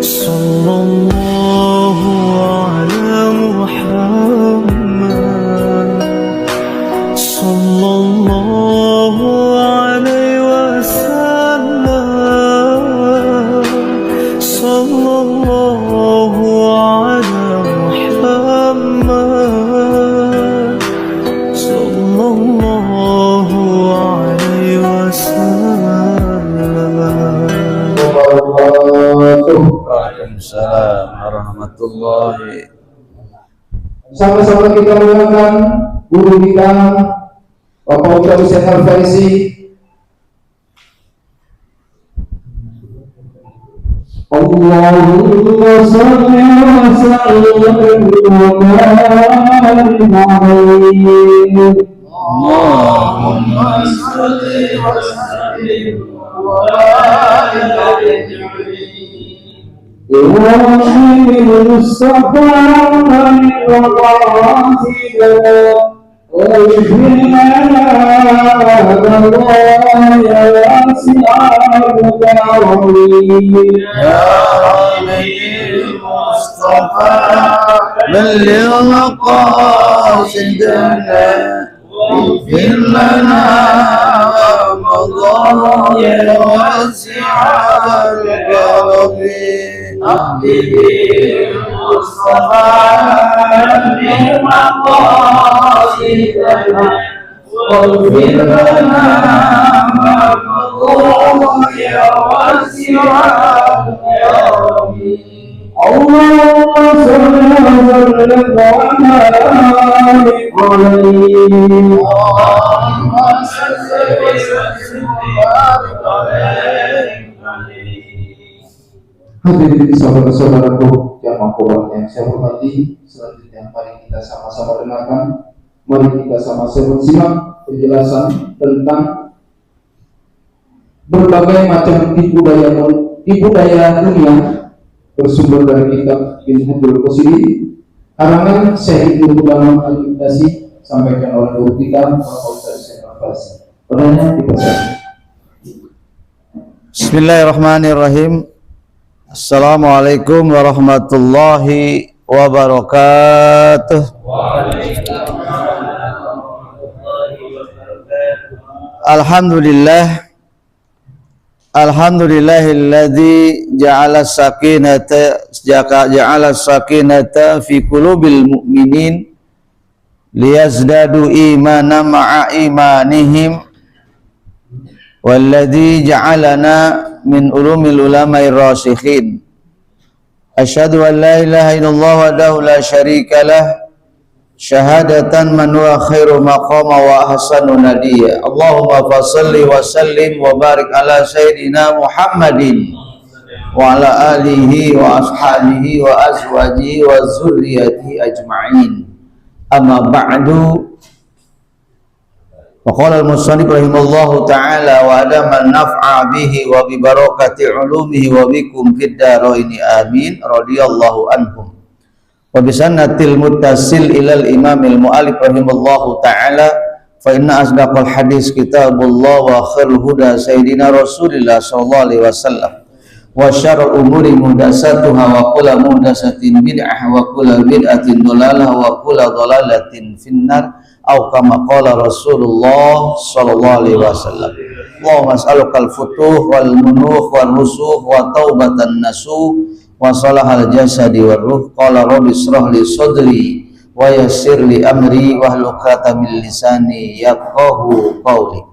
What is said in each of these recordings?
Sallallahu ala Muhammad, sallallahu alaihi wasallam, sallallahu ala Muhammad, sallallahu alaihi wasallam. Waalaikumsalam warahmatullahi. Sama-sama kita mengucapkan guru kita Bapak Ustaz Syekh Al-Farisi. Allahumma shalli wa sallim wa barik alaihi. Allahumma shalli wa sallim wa barik alaihi. إبراهيم المصطفى والقاسد واغفر لنا يا واسع الكرم يا ربي المصطفى بلغ مقاصدنا واغفر لنا رمضان يا واسع الكرم حبيبي المصطفى بلغ مقاصدنا واغفر لنا رمضان يا واسع الكرم اللهم صل وسلم وبارك عليه. اللهم صل وسلم وبارك عليه. Hadirin saudara-saudaraku jamaah Quran yang saya hormati, selanjutnya mari kita sama-sama dengarkan, mari kita sama-sama simak penjelasan tentang berbagai macam tipu daya dunia bersumber dari kitab Minhajul Qasidi karangan Syekh Ibnu Qudamah Al-Iqdasi, sampaikan oleh guru kita Bapak Ustaz Syekh Al-Farisi. Pertanyaan dipersilakan. Bismillahirrahmanirrahim. Assalamualaikum warahmatullahi wabarakatuh. Alhamdulillah, alhamdulillahilladzi ja'ala sakinata fi qulubil mu'minin liyazdadu imanan ma'a imanihim walladzi ja'alana min ulumil ulama'ir rasikhin. Asyhadu an la ilaha illallah wahdahu la syarika lah syahadatan man huwa khairu maqama wa ahsanu nadiya. Allahumma fassalli wa sallim wa barik ala sayyidina Muhammadin wa ala alihi wa ashabihi wa azwajihi wa zurriyatihi ajma'in. Amma ba'du. Waqala al-musannif rahimallahu ta'ala wa adama naf'a bihi wa bi barakati ulumihi wa bikum fid dharaini amin radhiyallahu anhum. Wa bi sannatil muttasil ilal imamil mu'allif rahimallahu ta'ala fa inna asdaqal hadis kitabullah wa khairul huda sayyidina Rasulillah sallallahu alaihi wasallam wa syarrul umuri muhdatsatuha wa kullu muhdatsatin bid'ah wa kullu bid'atin dhalalah wa kullu dhalalatin finnar. Au kama qala Rasulullah sallallahu alaihi wasallam. Allahumma as'alukal futuh wal munuh wal rusuh wa taubatan nasuh wa salahal jasadi war ruh. Qala rabbi israh li sadri wa yassir li amri wahlul 'uqdatam min lisani yafqahu qawli.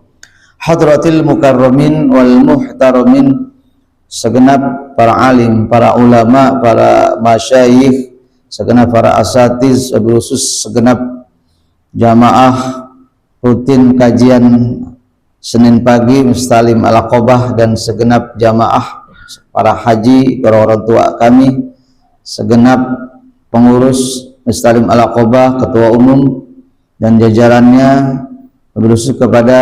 Hadratil mukarramin wal muhtaramin, segenap para alim, para ulama, para masyayikh, segenap para asatiz, wabil khusus segenap jamaah rutin kajian Senin pagi Mustalim Al-Aqobah dan segenap jamaah para haji, para orang tua kami, segenap pengurus Mustalim Al-Aqobah, ketua umum dan jajarannya, wabil khusus kepada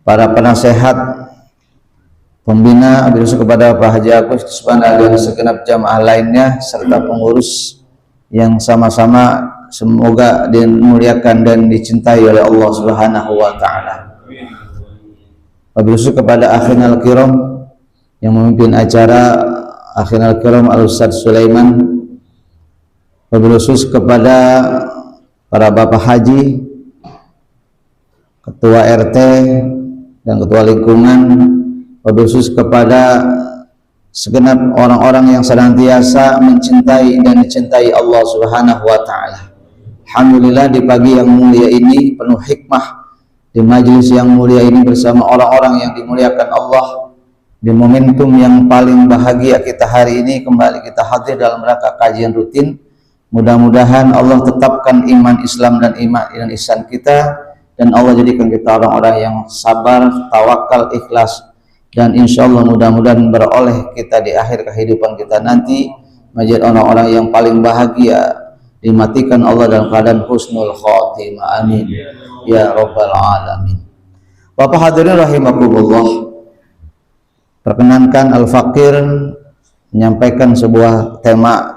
para penasehat pembina, wabil khusus kepada Pak Haji Agus Subhanahu dan segenap jamaah lainnya serta pengurus yang sama-sama semoga dimuliakan dan dicintai oleh Allah Subhanahu wa taala. Wabil khusus kepada akhinal kiram yang memimpin acara akhirul kiram Al-Ustaz Sulaiman, wabil khusus kepada para bapak haji, ketua RT dan ketua lingkungan, wabil khusus kepada segenap orang-orang yang senantiasa mencintai dan dicintai Allah Subhanahu wa taala. Alhamdulillah di pagi yang mulia ini penuh hikmah, di majelis yang mulia ini bersama orang-orang yang dimuliakan Allah, di momentum yang paling bahagia kita hari ini kembali kita hadir dalam rangka kajian rutin. Mudah-mudahan Allah tetapkan iman Islam dan ihsan kita, dan Allah jadikan kita orang-orang yang sabar, tawakal, ikhlas, dan insya Allah mudah-mudahan beroleh kita di akhir kehidupan kita nanti menjadi orang-orang yang paling bahagia, dimatikan Allah dalam keadaan husnul khotimah. Amin ya rabbal alamin. Bapak hadirin rahimakumullah, perkenankan Al-Fakir menyampaikan sebuah tema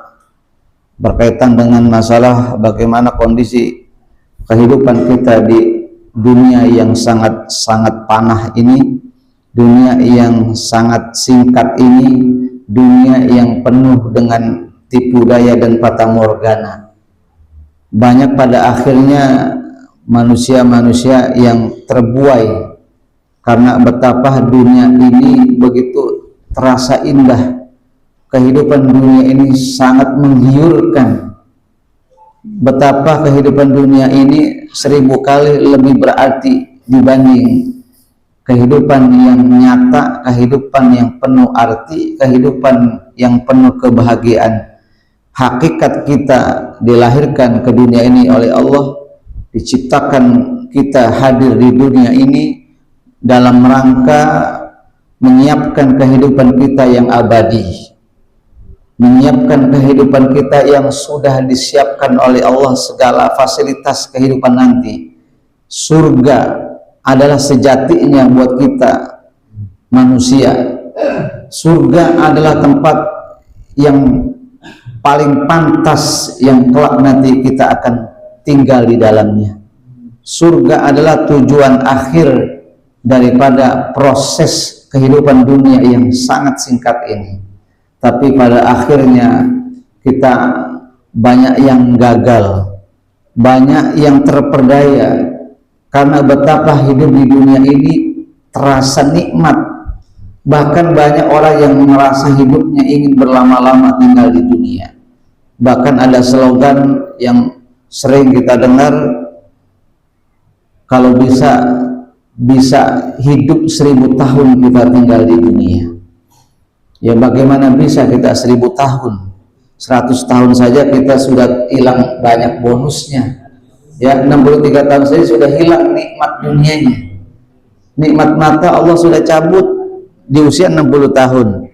berkaitan dengan masalah bagaimana kondisi kehidupan kita di dunia yang sangat panah ini, dunia yang sangat singkat ini, dunia yang penuh dengan tipu daya dan fata morgana. Banyak pada akhirnya manusia-manusia yang terbuai karena betapa dunia ini begitu terasa indah. Kehidupan dunia ini sangat menggiurkan. Betapa kehidupan dunia ini 1000 kali lebih berarti dibanding kehidupan yang nyata, kehidupan yang penuh arti, kehidupan yang penuh kebahagiaan. Hakikat kita dilahirkan ke dunia ini oleh Allah, diciptakan kita hadir di dunia ini dalam rangka menyiapkan kehidupan kita yang abadi, menyiapkan kehidupan kita yang sudah disiapkan oleh Allah segala fasilitas kehidupan nanti. Surga adalah sejatinya buat kita manusia. Surga adalah tempat yang paling pantas yang kelak nanti kita akan tinggal di dalamnya. Surga adalah tujuan akhir daripada proses kehidupan dunia yang sangat singkat ini. Tapi pada akhirnya kita banyak yang gagal, banyak yang terperdaya karena betapa hidup di dunia ini terasa nikmat. Bahkan banyak orang yang merasa hidupnya ingin berlama-lama tinggal di dunia. Bahkan ada slogan yang sering kita dengar, kalau bisa hidup 1000 tahun kita tinggal di dunia. Ya bagaimana bisa kita 1000 tahun, 100 tahun saja kita sudah hilang banyak bonusnya. Ya 63 tahun saja sudah hilang nikmat dunianya. Nikmat mata Allah sudah cabut di usia 60 tahun.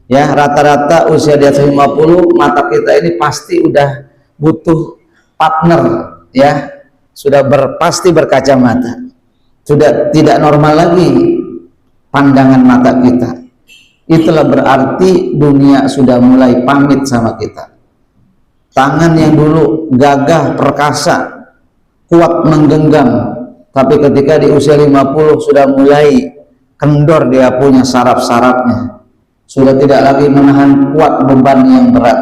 Ya rata-rata usia di atas 50 mata kita ini pasti udah butuh partner, ya sudah pasti berkacamata, sudah tidak normal lagi pandangan mata kita. Itulah berarti dunia sudah mulai pamit sama kita. Tangan yang dulu gagah perkasa, kuat menggenggam, tapi ketika di usia 50 sudah mulai kendor, dia punya saraf-sarafnya, sudah tidak lagi menahan kuat beban yang berat.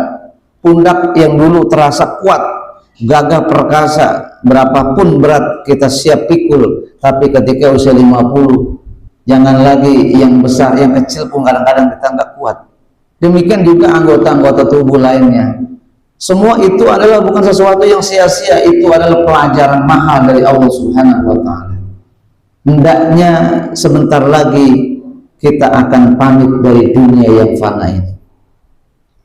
Pundak yang dulu terasa kuat, gagah perkasa, berapapun berat kita siap pikul, tapi ketika usia 50, jangan lagi yang besar, yang kecil pun kadang-kadang kita nggak kuat. Demikian juga anggota-anggota tubuh lainnya. Semua itu adalah bukan sesuatu yang sia-sia, itu adalah pelajaran mahal dari Allah Subhanahu wa taala. Hendaknya sebentar lagi kita akan pamit dari dunia yang fana ini.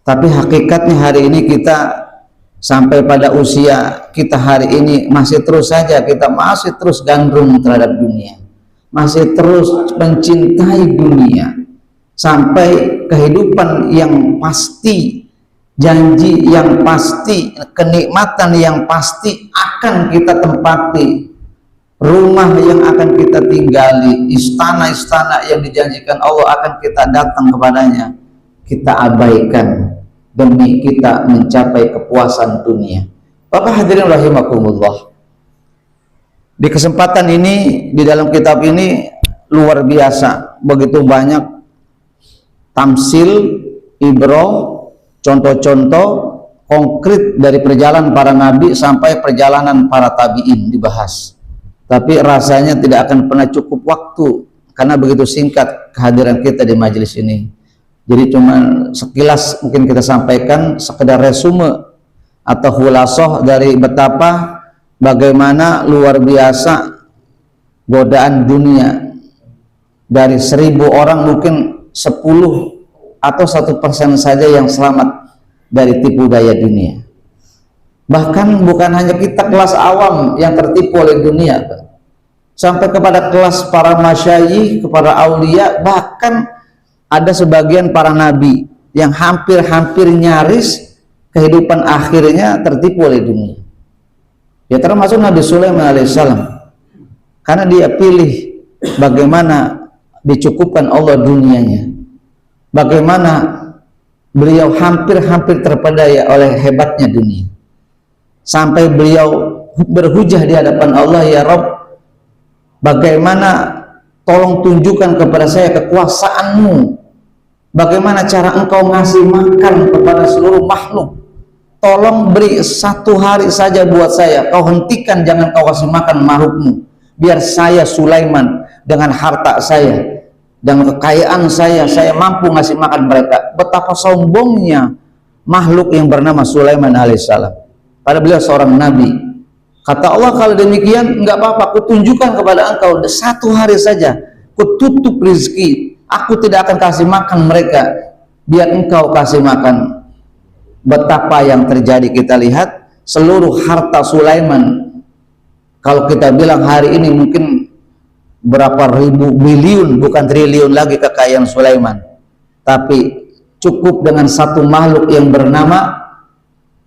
Tapi hakikatnya hari ini kita sampai pada usia kita hari ini masih terus saja, kita masih terus gandrung terhadap dunia, masih terus mencintai dunia, sampai kehidupan yang pasti, janji yang pasti, kenikmatan yang pasti akan kita tempati, rumah yang akan kita tinggali, istana-istana yang dijanjikan Allah akan kita datang kepadanya, kita abaikan demi kita mencapai kepuasan dunia. Bapak hadirin rahimakumullah, di kesempatan ini, di dalam kitab ini luar biasa, begitu banyak tamsil, ibrah, contoh-contoh konkret dari perjalanan para nabi sampai perjalanan para tabi'in dibahas. Tapi rasanya tidak akan pernah cukup waktu karena begitu singkat kehadiran kita di majelis ini. Jadi cuma sekilas mungkin kita sampaikan sekedar resume atau hulasah dari betapa bagaimana luar biasa godaan dunia. Dari 1000 orang mungkin 10 atau 1% saja yang selamat dari tipu daya dunia. Bahkan bukan hanya kita kelas awam yang tertipu oleh dunia, sampai kepada kelas para masyayikh, kepada aulia, bahkan ada sebagian para nabi yang hampir-hampir nyaris kehidupan akhirnya tertipu oleh dunia. Ya termasuk Nabi Sulaiman alaihissalam, karena dia pilih bagaimana dicukupkan Allah dunianya, bagaimana beliau hampir-hampir terpedaya oleh hebatnya dunia, sampai beliau berhujah di hadapan Allah, ya Rabb, bagaimana tolong tunjukkan kepada saya kekuasaanmu, bagaimana cara engkau ngasih makan kepada seluruh makhluk, tolong beri 1 hari saja buat saya, kau hentikan, jangan kau kasih makan makhlukmu, biar saya Sulaiman dengan harta saya dan kekayaan saya mampu ngasih makan mereka. Betapa sombongnya makhluk yang bernama Sulaiman alaihissalam, padahal beliau seorang nabi. Kata Allah, kalau demikian enggak apa-apa, aku tunjukkan kepada engkau 1 hari saja, aku tutup rezeki, aku tidak akan kasih makan mereka, biar engkau kasih makan. Betapa yang terjadi kita lihat, seluruh harta Sulaiman, kalau kita bilang hari ini mungkin berapa ribu biliun, bukan triliun lagi kekayaan Sulaiman, tapi cukup dengan 1 makhluk yang bernama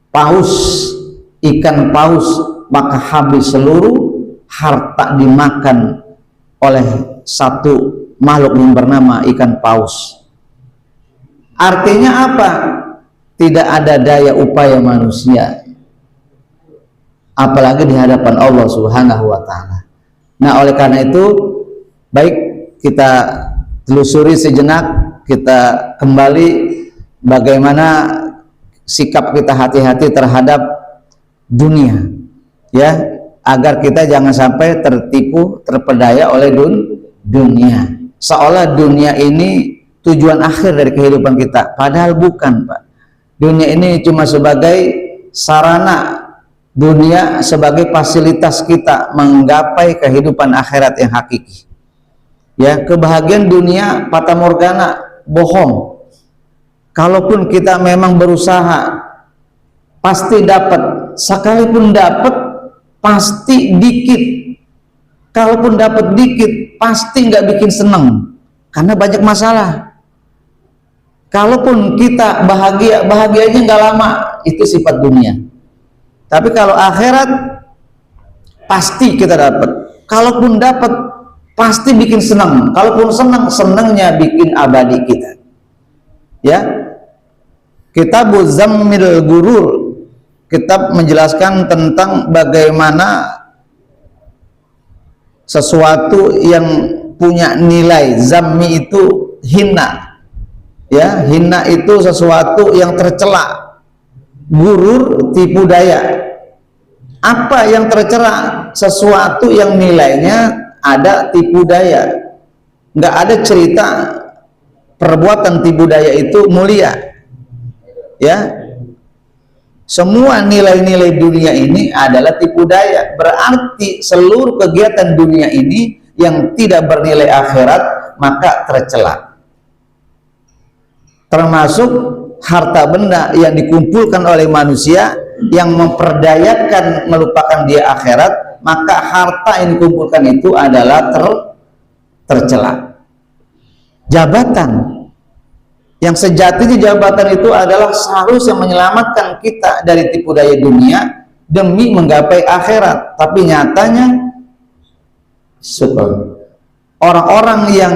paus, ikan paus, maka habis seluruh harta dimakan oleh 1 makhluk yang bernama ikan paus. Artinya apa? Tidak ada daya upaya manusia, apalagi di hadapan Allah Subhanahu wa ta'ala. Nah, oleh karena itu baik kita telusuri sejenak, kita kembali bagaimana sikap kita hati-hati terhadap dunia, ya, agar kita jangan sampai tertipu, terpedaya oleh dunia, seolah dunia ini tujuan akhir dari kehidupan kita, padahal bukan, Pak. Dunia ini cuma sebagai sarana, dunia sebagai fasilitas kita menggapai kehidupan akhirat yang hakiki. Ya, kebahagiaan dunia fata morgana, bohong. Kalaupun kita memang berusaha, pasti dapat. Sekalipun dapat, pasti dikit. Kalaupun dapat dikit, pasti nggak bikin seneng, karena banyak masalah. Kalaupun kita bahagia, bahagianya nggak lama, itu sifat dunia. Tapi kalau akhirat pasti kita dapat. Kalaupun dapat pasti bikin senang. Kalaupun senang, senangnya bikin abadi kita. Ya. Kitab Zammil Gurur, kitab menjelaskan tentang bagaimana sesuatu yang punya nilai. Zammi itu hina. Ya, hina itu sesuatu yang tercela. Gurur, tipu daya. Apa yang tercela? Sesuatu yang nilainya ada tipu daya. Nggak ada cerita perbuatan tipu daya itu mulia. Ya, semua nilai-nilai dunia ini adalah tipu daya. Berarti seluruh kegiatan dunia ini yang tidak bernilai akhirat maka tercela. Termasuk harta benda yang dikumpulkan oleh manusia yang memperdayakan melupakan dia akhirat, maka harta yang dikumpulkan itu adalah tercela. Jabatan yang sejatinya jabatan itu adalah seharusnya menyelamatkan kita dari tipu daya dunia demi menggapai akhirat, tapi nyatanya orang-orang yang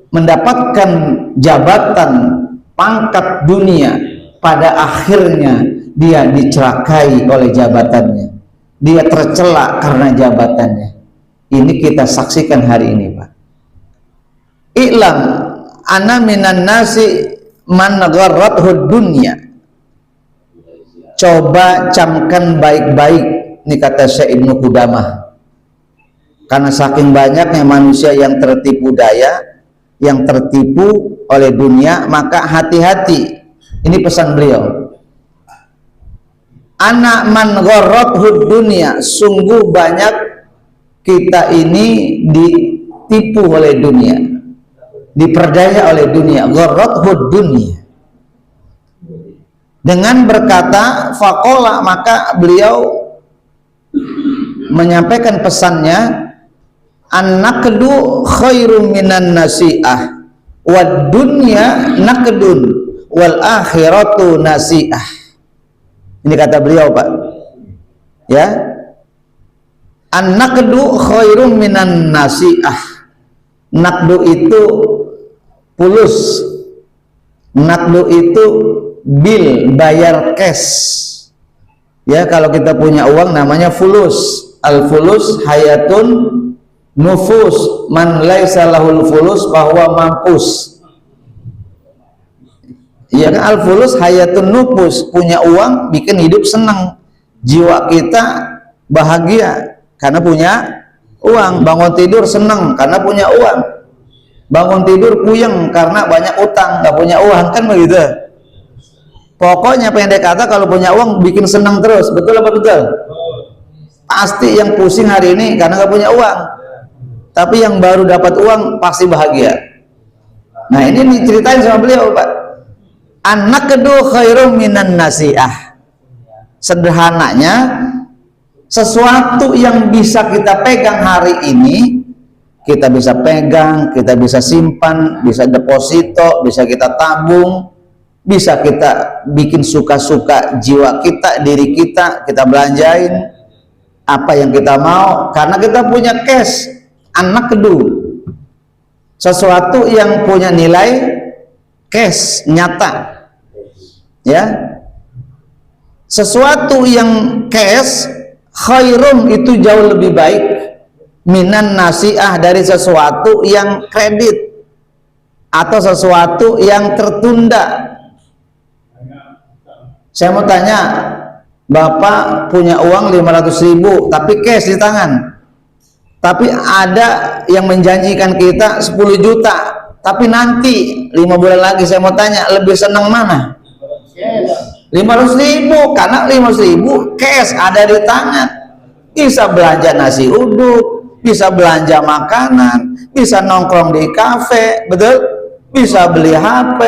mendapatkan jabatan, pangkat dunia, pada akhirnya dia dicelakai oleh jabatannya, dia tercela karena jabatannya. Ini kita saksikan hari ini, Pak. I'lam anna minan nasi man gharrathud dunya. Coba camkan baik-baik, ini kata Syekh Ibnu Qudamah. Karena saking banyaknya manusia yang tertipu daya, yang tertipu oleh dunia, maka hati-hati. Ini pesan beliau. Anak man gharrathud dunya, sungguh banyak kita ini ditipu oleh dunia, diperdaya oleh dunia. Gharrathud dunya. Dengan berkata faqala, maka beliau menyampaikan pesannya, an-naqdu khairum minan nasi'ah wad dunya naqdun wal akhiratu nasi'ah. Ini kata beliau, Pak. Ya. An-naqdu khairum minan nasi'ah. Naqdu itu fulus. Naqdu itu bil, bayar cash. Ya, kalau kita punya uang namanya fulus. Al-fulus hayatun nufus, man laisa lahul fulus bahwa mampus. Ya kan, al-fulus hayatun nufus, punya uang bikin hidup senang. Jiwa kita bahagia karena punya uang. Bangun tidur senang karena punya uang. Bangun tidur puyeng karena banyak utang, nggak punya uang, kan begitu. Pokoknya pendek kata, kalau punya uang bikin senang terus. Betul apa betul? Pasti yang pusing hari ini karena nggak punya uang. Tapi yang baru dapat uang pasti bahagia. Nah, ini diceritain sama beliau, Pak. An-naqdu khairum minan nasi'ah. Sederhananya, sesuatu yang bisa kita pegang hari ini, kita bisa pegang, kita bisa simpan, bisa deposito, bisa kita tabung, bisa kita bikin suka-suka jiwa kita, diri kita, kita belanjain apa yang kita mau karena kita punya cash. Anak kedua, sesuatu yang punya nilai cash, nyata, ya. Sesuatu yang cash khairum itu jauh lebih baik minan nasi'ah, dari sesuatu yang kredit atau sesuatu yang tertunda. Saya mau tanya, Bapak punya uang 500.000 tapi cash di tangan, tapi ada yang menjanjikan kita 10 juta tapi nanti 5 bulan lagi. Saya mau tanya, lebih senang mana? 500.000, karena 500.000 cash ada di tangan, bisa belanja nasi uduk, bisa belanja makanan, bisa nongkrong di kafe, betul? Bisa beli HP,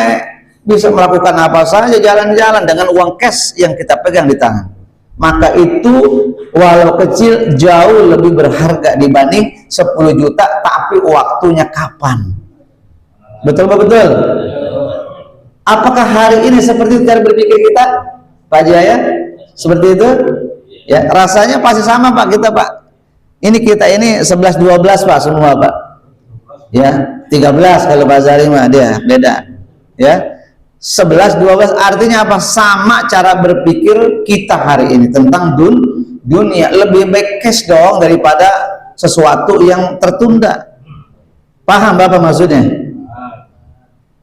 bisa melakukan apa saja, jalan-jalan dengan uang cash yang kita pegang di tangan. Maka itu walau kecil jauh lebih berharga dibanding 10 juta tapi waktunya kapan. Betul betul? Apakah hari ini seperti itu cara berpikir kita, Pak Jaya? Seperti itu? Ya, rasanya pasti sama, Pak, kita, Pak. Ini kita ini 11-12, Pak, semua, Pak. Ya, 13 kalau Pak Zari mah dia beda. Ya. 11-12 artinya apa? Sama cara berpikir kita hari ini tentang dunia. Lebih baik cash dong daripada sesuatu yang tertunda. Paham Bapak maksudnya?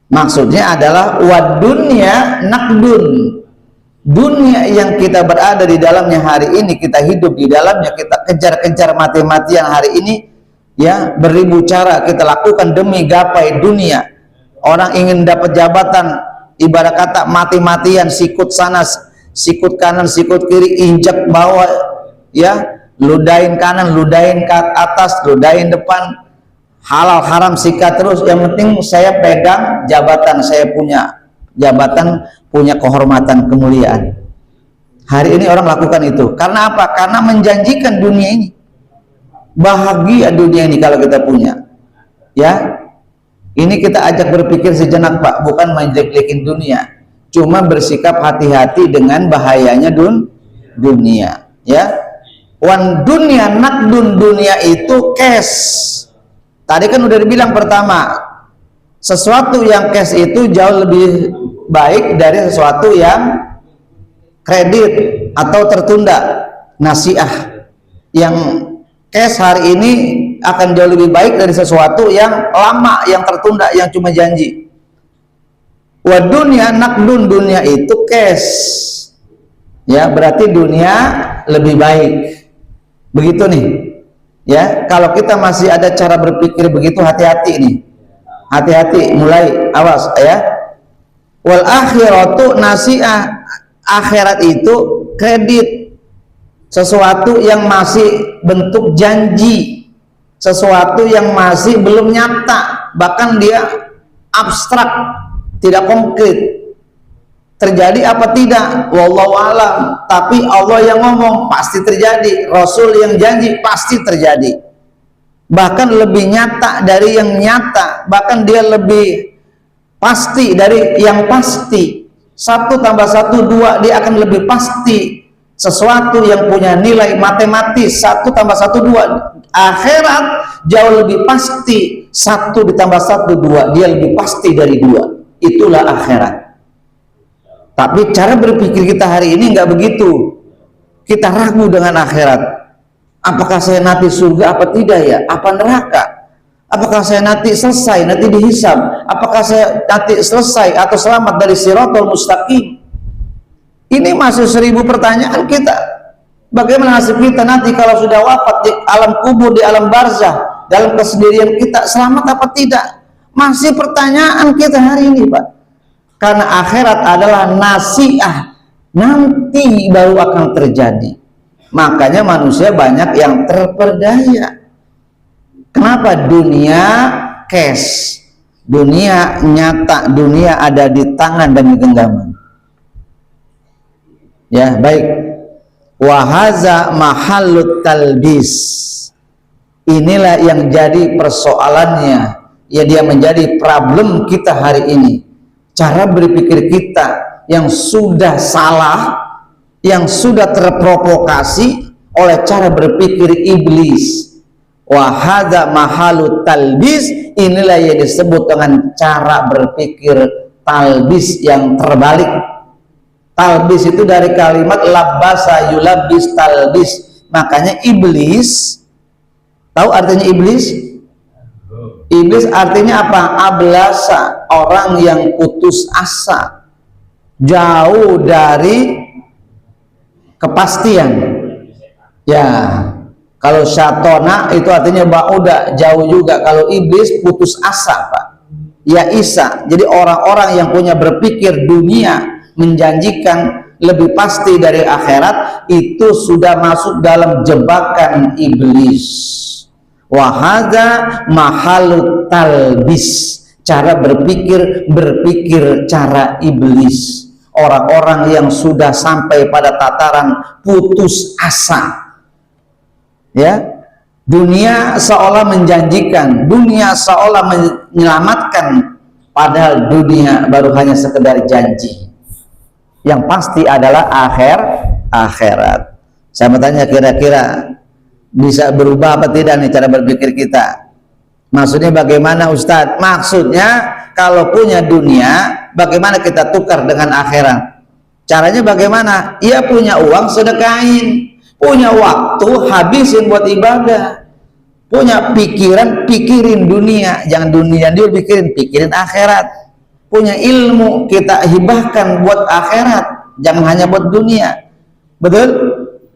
Maksudnya adalah wad dunya naqdun. Dunia yang kita berada di dalamnya hari ini, kita hidup di dalamnya, kita kejar-kejar mati-matian hari ini, ya, beribu cara kita lakukan demi gapai dunia. Orang ingin dapat jabatan, ibarat kata mati-matian, sikut sana, sikut kanan, sikut kiri, injak bawah, ya, ludahin kanan, ludahin ke atas, ludahin depan, halal haram sikat terus. Yang penting saya pegang jabatan, saya punya jabatan, punya kehormatan, kemuliaan. Hari ini orang lakukan itu karena apa? Karena menjanjikan dunia ini, bahagia dunia ini kalau kita punya, ya. Ini kita ajak berpikir sejenak, Pak, bukan menjelek-jelekin dunia, cuma bersikap hati-hati dengan bahayanya dunia, ya. Wan dunia nakdun, dunia itu cash. Tadi kan udah dibilang pertama, sesuatu yang cash itu jauh lebih baik dari sesuatu yang kredit atau tertunda, nasiah. Yang cash hari ini akan jauh lebih baik dari sesuatu yang lama, yang tertunda, yang cuma janji. Wa dunya naqdun, dunia itu cash. Ya, berarti dunia lebih baik. Begitu nih. Ya, kalau kita masih ada cara berpikir begitu, hati-hati nih. Hati-hati, mulai awas ya. Wal akhiratu nasi'ah, akhirat itu kredit, sesuatu yang masih bentuk janji, sesuatu yang masih belum nyata, bahkan dia abstrak, tidak konkret. Terjadi apa tidak? Wallahu alam. Tapi Allah yang ngomong pasti terjadi, Rasul yang janji pasti terjadi. Bahkan lebih nyata dari yang nyata, bahkan dia lebih pasti dari yang pasti. 1 tambah 1 2, dia akan lebih pasti. Sesuatu yang punya nilai matematis 1 tambah 1 2, akhirat jauh lebih pasti. 1 ditambah 1 2, dia lebih pasti dari 2. Itulah akhirat. Tapi cara berpikir kita hari ini nggak begitu. Kita ragu dengan akhirat. Apakah saya nanti surga apa tidak ya? Apa neraka? Apakah saya nanti selesai, nanti dihisab? Apakah saya nanti selesai atau selamat dari Shirathul Mustaqim? Ini masih 1000 pertanyaan kita. Bagaimana nasib kita nanti kalau sudah wafat di alam kubur, di alam barzah, dalam kesendirian kita, selamat apa tidak? Masih pertanyaan kita hari ini, Pak. Karena akhirat adalah nasi'ah, nanti baru akan terjadi. Makanya manusia banyak yang terperdaya. Kenapa? Dunia cash, dunia nyata, dunia ada di tangan dan di genggaman. Ya, baik. Wahaza mahallut talbis. Inilah yang jadi persoalannya, ya, dia menjadi problem kita hari ini. Cara berpikir kita yang sudah salah, yang sudah terprovokasi oleh cara berpikir iblis. Wahada mahalut talbis, inilah yang disebut dengan cara berpikir talbis yang terbalik. Talbis itu dari kalimat labasa yulabis talbis. Makanya iblis, tahu artinya iblis? Iblis artinya apa? Ablasa, orang yang putus asa, jauh dari kepastian. Ya, kalau syatona itu artinya bauda, jauh juga. Kalau iblis putus asa, Pak. Ya Isa. Jadi orang-orang yang punya berpikir dunia menjanjikan lebih pasti dari akhirat, itu sudah masuk dalam jebakan iblis. Wahada mahalut talbis, cara berpikir cara iblis. Orang-orang yang sudah sampai pada tataran putus asa. Ya, dunia seolah menjanjikan, dunia seolah menyelamatkan, padahal dunia baru hanya sekedar janji. Yang pasti adalah akhirat. Saya mau tanya, kira-kira bisa berubah apa tidak nih cara berpikir kita? Maksudnya bagaimana, Ustadz? Maksudnya kalau punya dunia, bagaimana kita tukar dengan akhirat? Caranya bagaimana? Ya, punya uang sedekahin, punya waktu habisin buat ibadah, punya pikiran pikirin dunia, jangan dunia dulu pikirin akhirat. Punya ilmu kita hibahkan buat akhirat, jangan hanya buat dunia. Betul?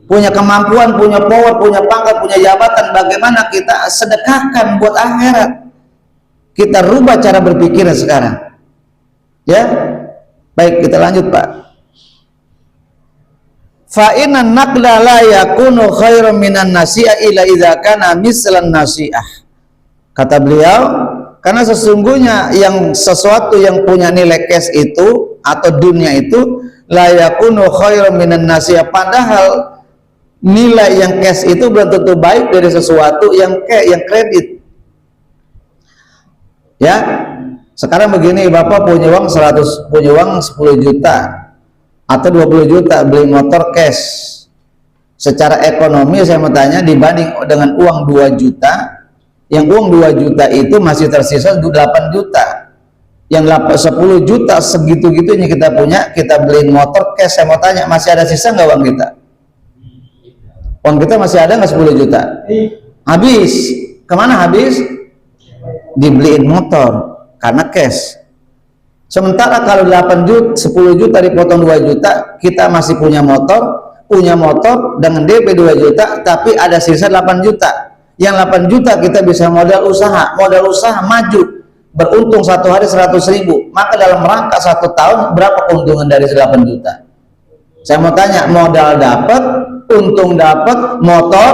Punya kemampuan, punya power, punya pangkat, punya jabatan, bagaimana kita sedekahkan buat akhirat. Kita rubah cara berpikir sekarang. Ya, baik, kita lanjut, Pak. Fa inna naqla la yakunu khairan minan nasi'ah illa idza kana mislan nasi'ah. Kata beliau, karena sesungguhnya yang sesuatu yang punya nilai cash itu atau dunia itu la yakunu khairan minan nasi'ah, padahal nilai yang cash itu belum tentu baik dari sesuatu yang kredit. Ya, sekarang begini, Bapak punya uang 10 juta atau 20 juta beli motor cash. Secara ekonomi saya mau tanya, dibanding dengan uang 2 juta, yang uang 2 juta itu masih tersisa 8 juta. Yang 10 juta segitu-gitunya kita punya, kita beliin motor cash. Saya mau tanya, masih ada sisa nggak uang kita? Uang kita masih ada nggak 10 juta? Habis. Kemana habis? Dibeliin motor karena cash. Sementara kalau 8 juta, 10 juta dipotong 2 juta, kita masih punya motor dengan DP 2 juta, tapi ada sisa 8 juta. Yang 8 juta kita bisa modal usaha maju, beruntung satu hari 100.000. Maka dalam rangka 1 tahun berapa keuntungan dari 8 juta? Saya mau tanya, modal dapat, untung dapat, motor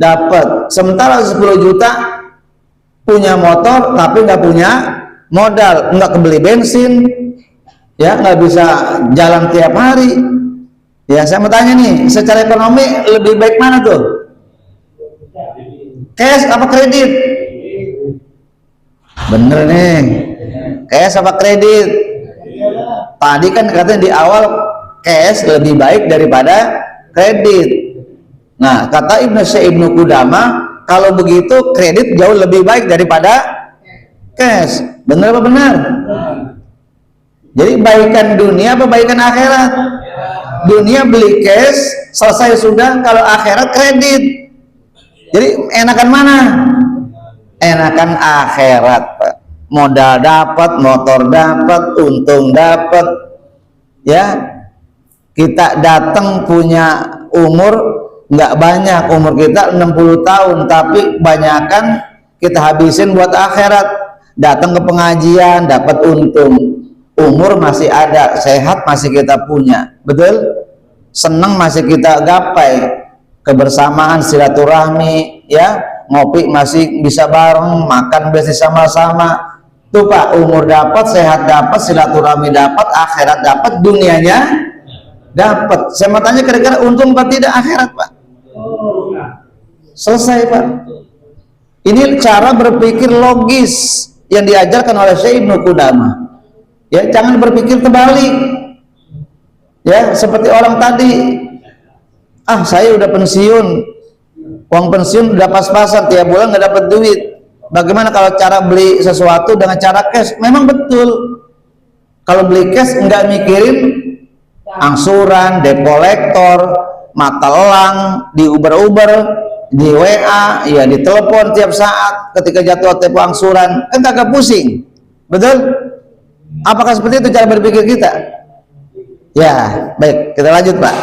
dapat. Sementara 10 juta punya motor tapi nggak punya modal, nggak kebeli bensin, ya nggak bisa jalan tiap hari. Ya saya mau tanya nih, secara ekonomi lebih baik mana tuh? Cash apa kredit? Bener nih, cash apa kredit? Tadi kan katanya di awal cash lebih baik daripada kredit. Nah kata Ibnu Qudamah, kalau begitu kredit jauh lebih baik daripada cash. Benar apa benar? Jadi baikan dunia apa baikan akhirat? Dunia beli cash selesai sudah, kalau akhirat kredit. Jadi enakan mana? Enakan akhirat, Pak. Modal dapat, motor dapat, untung dapat. Ya, kita datang punya umur nggak banyak, umur kita 60 tahun, tapi banyakan kita habisin buat akhirat. Datang ke pengajian dapat untung, umur masih ada, sehat masih kita punya, betul? Senang masih kita gapai, kebersamaan, silaturahmi, ya, ngopi masih bisa bareng, makan bisa sama-sama. Tuh Pak, umur dapat, sehat dapat, silaturahmi dapat, akhirat dapat, dunianya dapat. Saya mau tanya, kira-kira untung apa tidak akhirat, Pak? Selesai, Pak. Ini cara berpikir logis yang diajarkan oleh Syekh Ibnu Qudamah. Ya, jangan berpikir terbalik. Ya, seperti orang tadi, saya udah pensiun, uang pensiun udah pas-pasan, tiap bulan nggak dapat duit. Bagaimana kalau cara beli sesuatu dengan cara cash? Memang betul. Kalau beli cash nggak mikirin angsuran, debt collector, mata elang, di Uber, di WA, ya di telepon tiap saat ketika jatuh tempo angsuran, kan kagak pusing, betul? Apakah seperti itu cara berpikir kita? Ya, baik, kita lanjut Pak.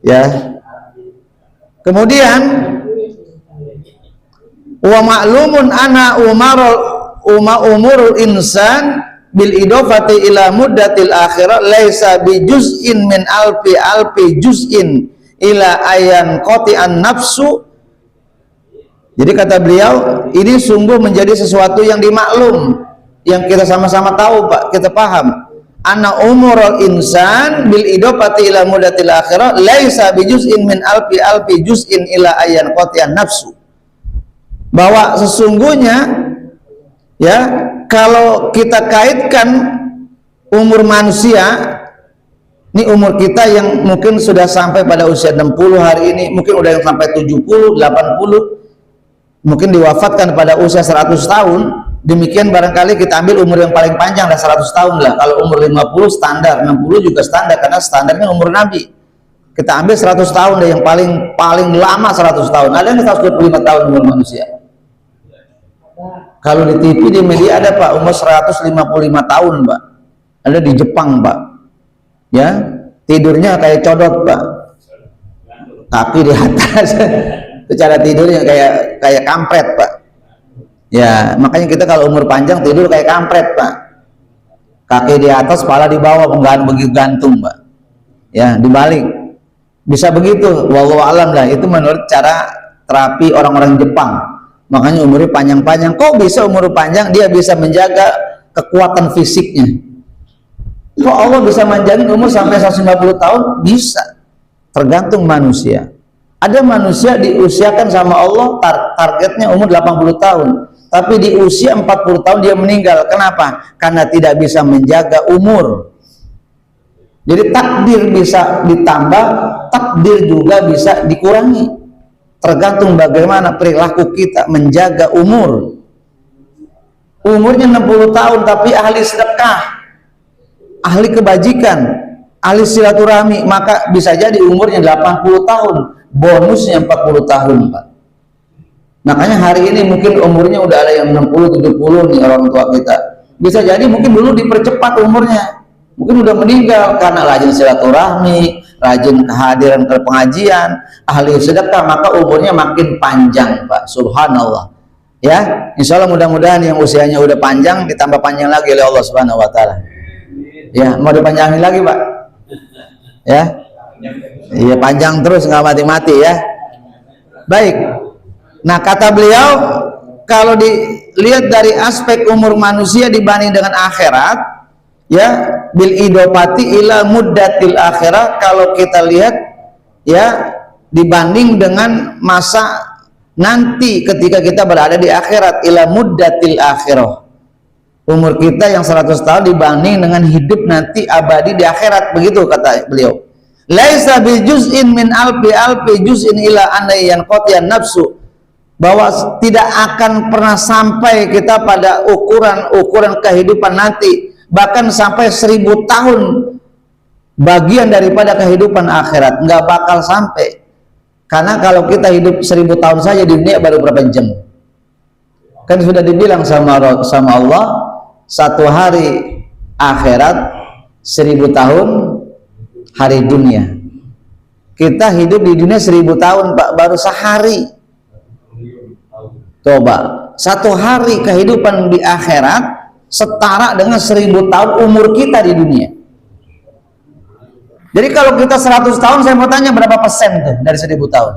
Ya, kemudian wa ma'lumun ana umurul insan bil idofati ila muddatil akhirah laisa bi juz'in min alfi juz'in ila ayan qati'an nafsu. Jadi kata beliau, ini sungguh menjadi sesuatu yang dimaklum, yang kita sama-sama tahu Pak, kita paham. Ana umurul insan bil idofati ila muddatil akhirah laisa bi juz'in min alfi juz'in ila ayan qati'an nafsu. Bahwa sesungguhnya, ya, kalau kita kaitkan umur manusia, ini umur kita yang mungkin sudah sampai pada usia 60 hari ini, mungkin udah yang sampai 70, 80, mungkin diwafatkan pada usia 100 tahun, demikian barangkali kita ambil umur yang paling panjang lah 100 tahun lah. Kalau umur 50 standar, 60 juga standar, karena standarnya umur Nabi. Kita ambil 100 tahun deh, yang paling lama 100 tahun. Ada yang 125 tahun umur manusia. Kalau di TV, di media ada Pak, umur 155 tahun Pak. Ada di Jepang Pak. Ya, tidurnya kayak codot Pak. Kaki di atas. Itu cara tidurnya kayak kampret Pak. Ya, makanya kita kalau umur panjang tidur kayak kampret Pak. Kaki di atas, kepala di bawah, begitu gantung Pak. Ya, dibalik. Bisa begitu. Wallahu alam lah. Itu menurut cara terapi orang-orang Jepang. Makanya umurnya panjang-panjang. Kok bisa umur panjang? Dia bisa menjaga kekuatan fisiknya. Kok Allah bisa manjangin umur sampai 150 tahun? Bisa. Tergantung manusia. Ada manusia diusiakan sama Allah targetnya umur 80 tahun. Tapi di usia 40 tahun dia meninggal. Kenapa? Karena tidak bisa menjaga umur. Jadi takdir bisa ditambah, takdir juga bisa dikurangi. Tergantung bagaimana perilaku kita menjaga umur. Umurnya 60 tahun tapi ahli sedekah, ahli kebajikan, ahli silaturahmi, maka bisa jadi umurnya 80 tahun, bonusnya 40 tahun Pak. Makanya hari ini mungkin umurnya udah ada yang 60, 70 nih orang tua kita. Bisa jadi mungkin dulu dipercepat umurnya, mungkin udah meninggal karena rajin silaturahmi, rajin kehadiran ke pengajian, ahli sedekah, maka umurnya makin panjang, Pak. Subhanallah. Ya, insya Allah mudah-mudahan yang usianya udah panjang ditambah panjang lagi oleh Allah Subhanahu Wa Taala. Ya, mau dipanjangin lagi, Pak? Ya, iya panjang terus nggak mati-mati ya. Baik. Nah, kata beliau, kalau dilihat dari aspek umur manusia dibanding dengan akhirat, ya, bil idopati ila muddatil akhirah, kalau kita lihat ya dibanding dengan masa nanti ketika kita berada di akhirat, ila muddatil akhirah, umur kita yang 100 tahun dibanding dengan hidup nanti abadi di akhirat, begitu kata beliau. Laisa bi juz'in min alfi juz'in ila anna yanqatiyan nafsu, bahwa tidak akan pernah sampai kita pada ukuran kehidupan nanti, bahkan sampai 1000 tahun bagian daripada kehidupan akhirat, nggak bakal sampai. Karena kalau kita hidup 1000 tahun saja di dunia baru berapa jam? Kan sudah dibilang sama Allah, satu hari akhirat 1000 tahun hari dunia. Kita hidup di dunia 1000 tahun, Pak, baru sehari. Coba, satu hari kehidupan di akhirat setara dengan 1000 tahun umur kita di dunia. Jadi kalau kita 100 tahun, saya mau tanya berapa persen tuh dari 1000 tahun?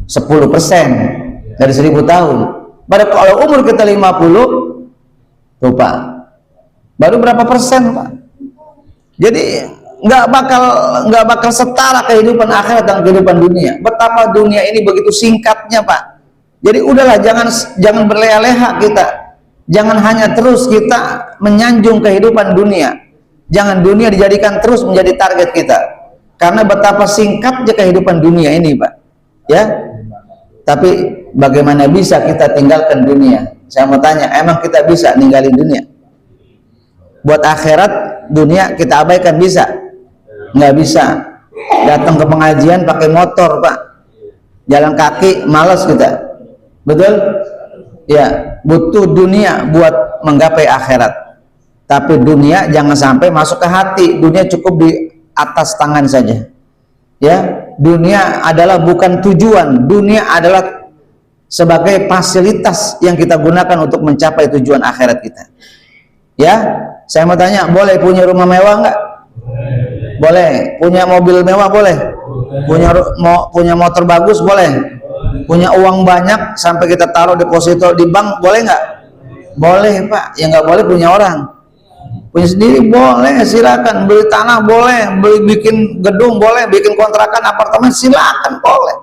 10% dari 1000 tahun. Pada kalau umur kita 50, tuh Pak, baru berapa persen, Pak? Jadi nggak bakal setara kehidupan akhirat dan kehidupan dunia. Betapa dunia ini begitu singkatnya, Pak. Jadi udahlah, jangan berleha-leha kita. Jangan hanya terus kita menyanjung kehidupan dunia. Jangan dunia dijadikan terus menjadi target kita. Karena betapa singkatnya kehidupan dunia ini, Pak. Ya. Tapi bagaimana bisa kita tinggalkan dunia? Saya mau tanya, emang kita bisa ninggalin dunia? Buat akhirat, dunia kita abaikan bisa? Nggak bisa. Datang ke pengajian pakai motor, Pak, jalan kaki malas kita, betul ya? Butuh dunia buat menggapai akhirat, tapi dunia jangan sampai masuk ke hati. Dunia cukup di atas tangan saja, ya. Dunia adalah bukan tujuan, dunia adalah sebagai fasilitas yang kita gunakan untuk mencapai tujuan akhirat kita, ya. Saya mau tanya, boleh punya rumah mewah nggak? Boleh. Punya mobil mewah boleh? Punya motor bagus boleh? Punya uang banyak sampai kita taruh deposito di bank boleh nggak? Boleh, Pak. Yang nggak boleh punya orang. Punya sendiri boleh, silakan. Beli tanah boleh, bikin gedung boleh, bikin kontrakan apartemen silakan boleh.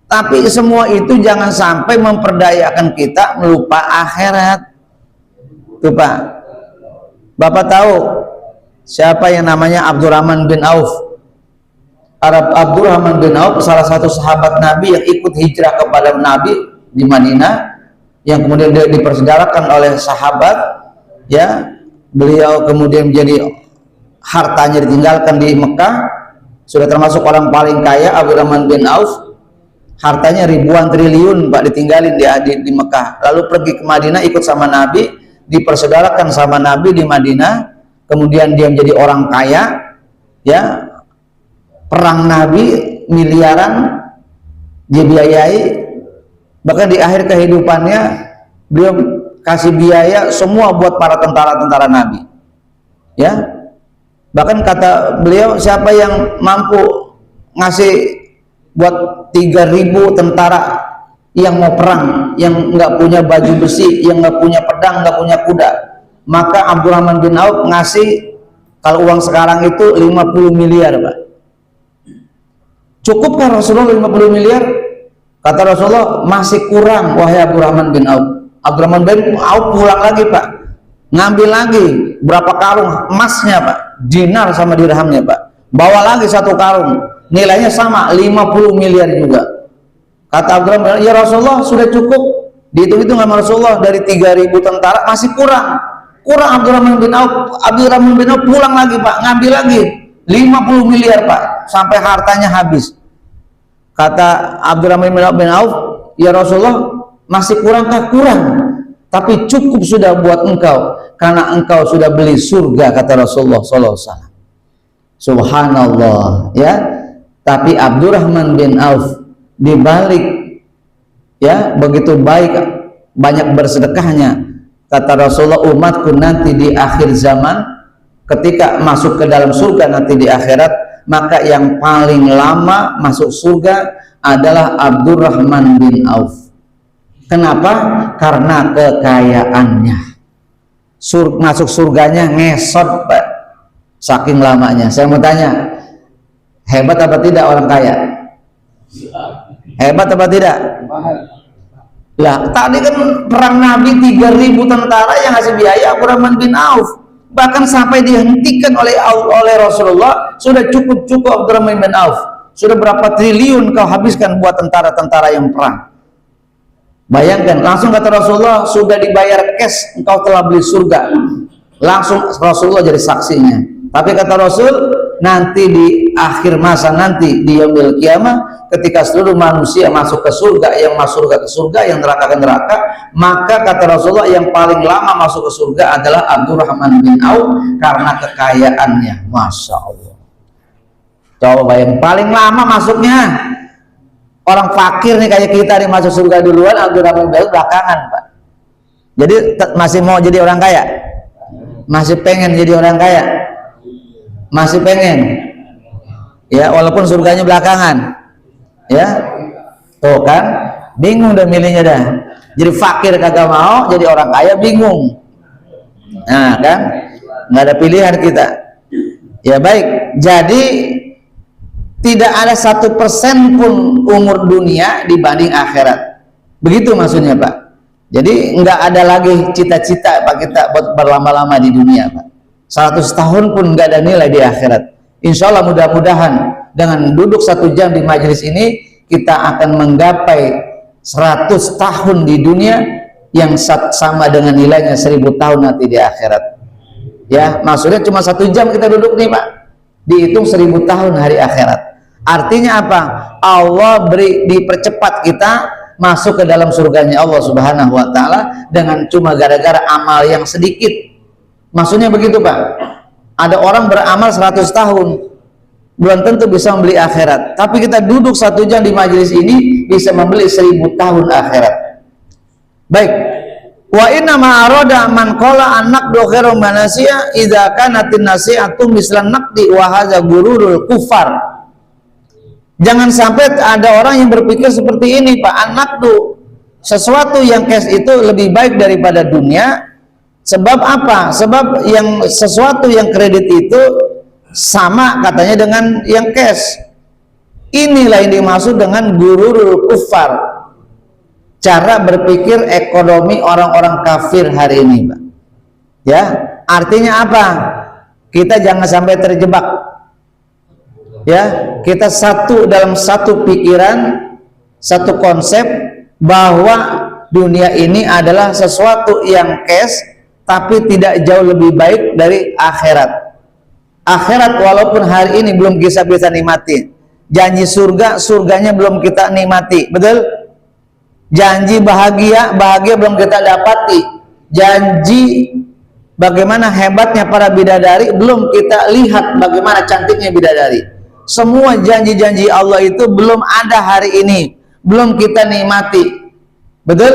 Tapi semua itu jangan sampai memperdayakan kita melupa akhirat. Tuh, Pak. Bapak tahu siapa yang namanya Abdurrahman bin Auf? Abdurrahman bin Auf salah satu sahabat Nabi yang ikut hijrah kepada Nabi di Madinah, yang kemudian dia dipersaudarakan oleh sahabat, ya. Beliau kemudian menjadi hartanya ditinggalkan di Mekah, sudah termasuk orang paling kaya. Abdurrahman bin Auf hartanya ribuan triliun, Pak, ditinggalin di Mekah, lalu pergi ke Madinah ikut sama Nabi, dipersaudarakan sama Nabi di Madinah, kemudian dia menjadi orang kaya, ya. Perang Nabi miliaran dia biayai, bahkan di akhir kehidupannya beliau kasih biaya semua buat para tentara-tentara Nabi, ya. Bahkan kata beliau, siapa yang mampu ngasih buat 3000 tentara yang mau perang, yang nggak punya baju besi, yang nggak punya pedang, nggak punya kuda, maka Abdurrahman bin Auf ngasih, kalau uang sekarang itu 50 miliar, Pak. Cukupkah Rasulullah 50 miliar? Kata Rasulullah, masih kurang, wahai Abdurrahman bin Auf. Abdurrahman bin Auf pulang lagi, Pak, ngambil lagi berapa karung emasnya, Pak, dinar sama dirhamnya, Pak, bawa lagi satu karung, nilainya sama 50 miliar juga. Kata Abdurrahman, ya Rasulullah sudah cukup. Dihitung-hitung sama Rasulullah, dari 3000 tentara masih kurang. Abdurrahman bin Auf pulang lagi, Pak, ngambil lagi 50 miliar, Pak, sampai hartanya habis. Kata Abdurrahman bin Auf, ya Rasulullah masih kurangkah? Kurang. tapi cukup sudah buat engkau karena engkau sudah beli surga, kata Rasulullah SAW. Subhanallah, ya. Tapi Abdurrahman bin Auf dibalik, ya, begitu baik, banyak bersedekahnya, kata Rasulullah, umatku nanti di akhir zaman ketika masuk ke dalam surga nanti di akhirat, maka yang paling lama masuk surga adalah Abdurrahman bin Auf. Kenapa? Karena kekayaannya. Masuk surganya ngesot, Pak, saking lamanya. Saya mau tanya, hebat apa tidak orang kaya? Hebat apa tidak? Lah, tadi kan perang Nabi 3.000 tentara yang ngasih biaya Abdurrahman bin Auf. Bahkan sampai dihentikan oleh Rasulullah, sudah cukup Abdurrahman bin Auf. Sudah berapa triliun kau habiskan buat tentara-tentara yang perang. Bayangkan, langsung kata Rasulullah, sudah dibayar cash, engkau telah beli surga. Langsung Rasulullah jadi saksinya. Tapi kata Rasul, nanti di akhir masa nanti di yaumil qiyamah, ketika seluruh manusia masuk ke surga, yang masuk ke surga, yang neraka ke neraka, maka kata Rasulullah yang paling lama masuk ke surga adalah Abdurrahman bin Auf karena kekayaannya. Masya Allah. Coba yang paling lama masuknya, orang fakir nih kayak kita nih masuk surga duluan, Abdurrahman bin Auf belakangan, Pak. Jadi masih mau jadi orang kaya? Masih pengen jadi orang kaya? Masih pengen? Ya, walaupun surganya belakangan. Ya, tuh kan, bingung udah milihnya dah. Jadi fakir kagak mau, jadi orang kaya bingung. Nah kan, nggak ada pilihan kita. Ya baik, jadi tidak ada 1% pun umur dunia dibanding akhirat. Begitu maksudnya, Pak. Jadi nggak ada lagi cita-cita Pak kita buat berlama-lama di dunia, Pak. 100 tahun pun nggak ada nilai di akhirat. Insya Allah mudah-mudahan dengan duduk 1 jam di majelis ini kita akan menggapai 100 tahun di dunia yang sama dengan nilainya 1000 tahun nanti di akhirat. Ya, maksudnya cuma 1 jam kita duduk nih, Pak, dihitung 1000 tahun hari akhirat. Artinya apa? Allah dipercepat kita masuk ke dalam surganya Allah Subhanahu wa Ta'ala dengan cuma gara-gara amal yang sedikit. Maksudnya begitu, Pak. Ada orang beramal 100 tahun belum tentu bisa membeli akhirat, tapi kita duduk 1 jam di majelis ini bisa membeli 1000 tahun akhirat. Baik. Wa inna ma arada man qala anak do khairu manasiya idza kanatin nasi'atu mislan naqdi wa hadza gururul kufar. Jangan sampai ada orang yang berpikir seperti ini, Pak. Anak tuh sesuatu yang cash itu lebih baik daripada dunia. Sebab apa? Sebab yang sesuatu yang kredit itu sama katanya dengan yang cash. Inilah yang dimaksud dengan gururul kufar. Cara berpikir ekonomi orang-orang kafir hari ini, Pak. Ya, artinya apa? Kita jangan sampai terjebak. Ya, kita dalam satu pikiran, satu konsep bahwa dunia ini adalah sesuatu yang cash, tapi tidak jauh lebih baik dari akhirat. Akhirat walaupun hari ini belum bisa nikmati, janji surganya belum kita nikmati, betul? Janji bahagia belum kita dapati, janji bagaimana hebatnya para bidadari belum kita lihat bagaimana cantiknya bidadari. Semua janji-janji Allah itu belum ada hari ini, belum kita nikmati, betul?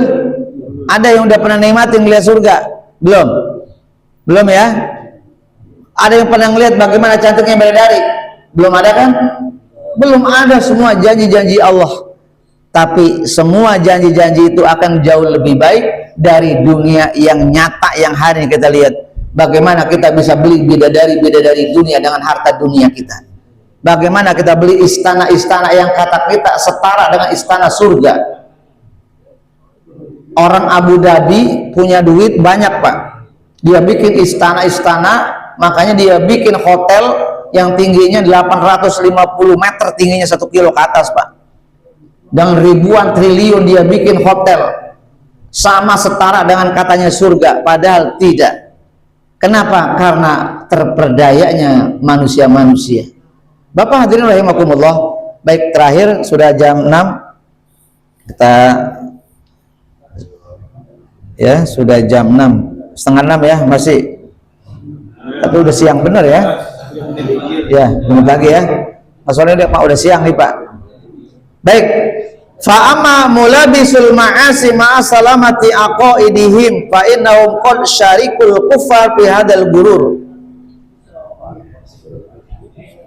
Ada yang udah pernah nikmati ngeliat surga? Belum ya? Ada yang pernah ngeliat bagaimana cantiknya bidadari? Belum ada kan? Belum ada semua janji-janji Allah. Tapi semua janji-janji itu akan jauh lebih baik dari dunia yang nyata yang hari ini kita lihat. Bagaimana kita bisa beli bidadari dunia dengan harta dunia kita. Bagaimana kita beli istana-istana yang kata kita setara dengan istana surga. Orang Abu Dhabi punya duit banyak, Pak. Dia bikin istana-istana, makanya dia bikin hotel yang tingginya 850 meter, tingginya 1 kilo ke atas, Pak. Dan ribuan triliun dia bikin hotel sama setara dengan katanya surga, padahal tidak. Kenapa? Karena terperdayanya manusia-manusia. Bapak hadirin rahimakumullah. Baik, terakhir sudah jam 6. Kita Ya, sudah jam 6, setengah 6 ya, masih. Tapi udah siang bener ya. Ya, bentar lagi ya. Maksudnya Pak udah siang nih Pak. Baik. Fa'ama mulabisul ma'asi ma'asalamati aqaidihim fa innahum qad syarikul kufar fi hadzal gurur.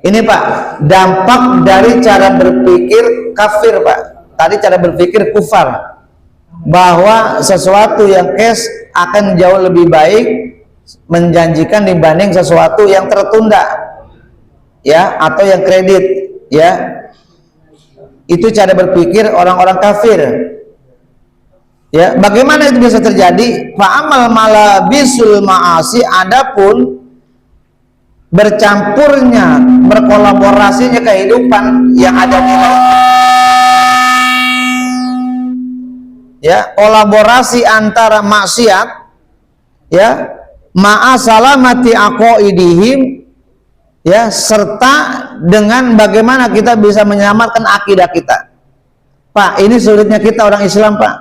Ini Pak, dampak dari cara berpikir kafir Pak. Tadi cara berpikir kufar, bahwa sesuatu yang cash akan jauh lebih baik menjanjikan dibanding sesuatu yang tertunda, ya, atau yang kredit, ya. Itu cara berpikir orang-orang kafir. Ya, bagaimana itu bisa terjadi? Fa'amal malabisul ma'asi, adapun bercampurnya, berkolaborasinya kehidupan yang ada di ya, kolaborasi antara maksiat, ya, ma'asalamati aqaidihim, ya, serta dengan bagaimana kita bisa menyelamatkan akidah kita. Pak, ini sulitnya kita orang Islam Pak.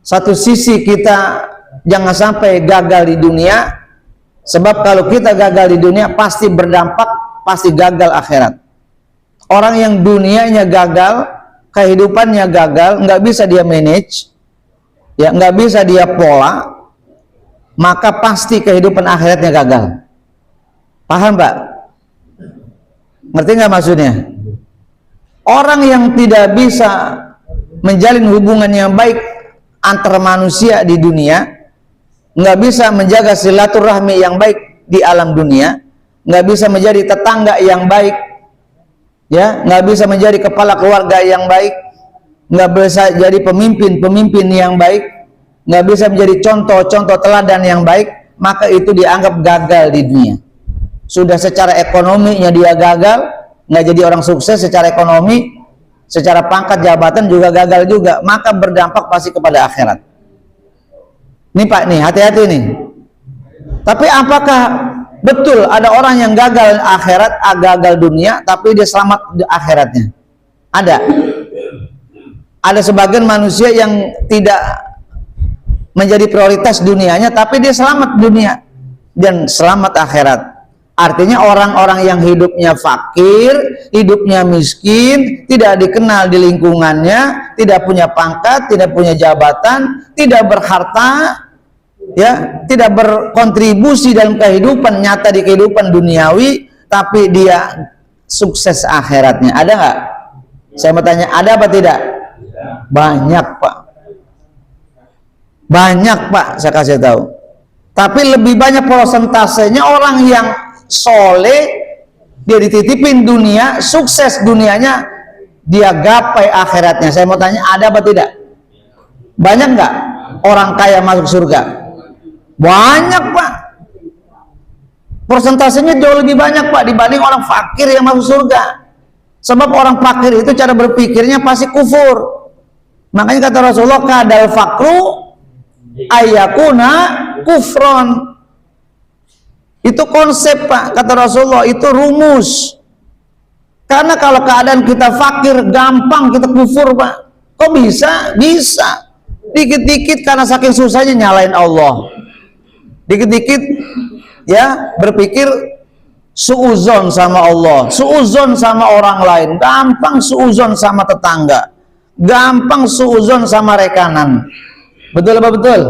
Satu sisi kita jangan sampai gagal di dunia, sebab kalau kita gagal di dunia pasti berdampak, pasti gagal akhirat. Orang yang dunianya gagal, kehidupannya gagal, nggak bisa dia manage, ya, nggak bisa dia pola, maka pasti kehidupan akhiratnya gagal. Paham Pak? Ngerti nggak maksudnya? Orang yang tidak bisa menjalin hubungan yang baik antar manusia di dunia, nggak bisa menjaga silaturahmi yang baik di alam dunia, nggak bisa menjadi tetangga yang baik, ya, nggak bisa menjadi kepala keluarga yang baik, nggak bisa jadi pemimpin yang baik, nggak bisa menjadi contoh-contoh teladan yang baik, maka itu dianggap gagal di dunia. Sudah secara ekonominya dia gagal, nggak jadi orang sukses secara ekonomi, secara pangkat jabatan juga gagal juga, maka berdampak pasti kepada akhirat. Nih Pak, nih hati-hati nih. Tapi apakah betul ada orang yang gagal akhirat, gagal dunia, tapi dia selamat di akhiratnya? Ada. Ada sebagian manusia yang tidak menjadi prioritas dunianya, tapi dia selamat dunia dan selamat akhirat. Artinya orang-orang yang hidupnya fakir, hidupnya miskin, tidak dikenal di lingkungannya, tidak punya pangkat, tidak punya jabatan, tidak berharta, ya, tidak berkontribusi dalam kehidupan nyata di kehidupan duniawi, tapi dia sukses akhiratnya. Ada nggak? Saya mau tanya, ada apa tidak? Banyak Pak. Banyak Pak, saya kasih tahu. Tapi lebih banyak persentasenya orang yang soleh, dia dititipin dunia, sukses dunianya, dia gapai akhiratnya. Saya mau tanya, ada apa tidak? Banyak nggak orang kaya masuk surga? Banyak Pak. Persentasenya jauh lebih banyak Pak dibanding orang fakir yang masuk surga. Sebab orang fakir itu cara berpikirnya pasti kufur. Makanya kata Rasulullah, kadal fakru ayakuna kufron. Itu konsep Pak, kata Rasulullah, itu rumus. Karena kalau keadaan kita fakir, gampang kita kufur Pak. Kok bisa? Bisa. Dikit-dikit karena saking susahnya nyalain Allah. Dikit-dikit ya berpikir suuzon sama Allah, suuzon sama orang lain, gampang suuzon sama tetangga, gampang suuzon sama rekanan. Betul apa betul?